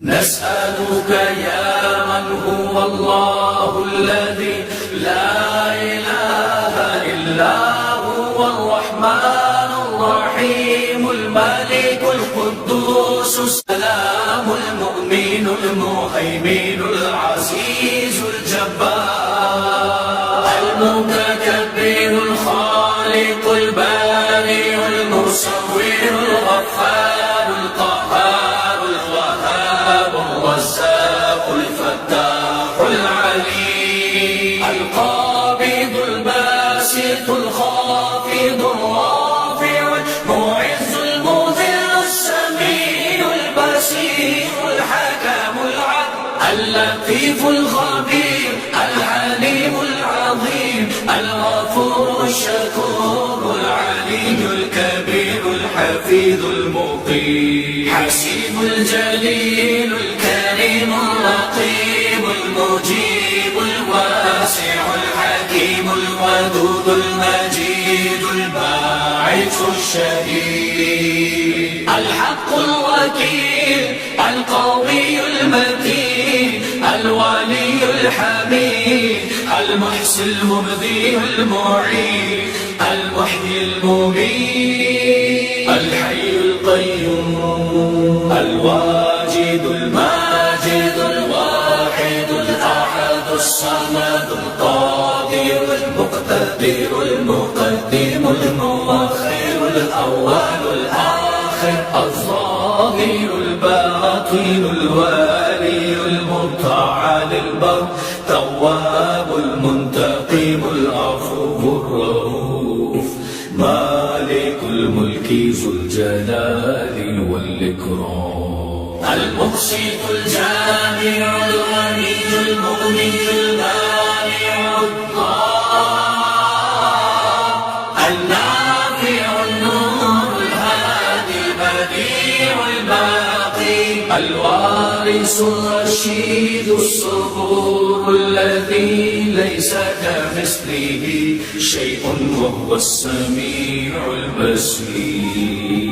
نسألك يا من هو الله الذي لا إله إلا هو الرحمن الرحيم الملك القدوس السلام المؤمن المهيمن العزيز الجبار المتكبر الخالق البارئ المصور الغفار القهار الوهاب الرزاق الفتاح العليم القابض الباسط الخافض الرافع المعز المذل السميع البصير الحكم العدل اللطيف الخبير العليم العظيم الغفور الشكور العلي الكبير الحفيظ المقيم حسيب الجليل الكريم الرقيب المجيب الواسع الحكيم الودود المجيد الباعث الشهيد الحق الوكيل القوي المتين الولي الحميد المحسن المبدي المعين المحيي المميت الحي القيوم الواجد الماجد الواحد الأحد الصمد القادر المقتدر المقدم المؤخر الأول الآخر الظاهر الباطن الوالي المتعال البر تواب المنتقم العفو الرؤوف مالك الملك ذو الجلال والإكرام المقسط الجامع الغني المغني المانع الضار النافع النور الهادي البديع الباقي الوارث الرشيد الصبور الذي ليس كمثله شيء وهو السميع البصير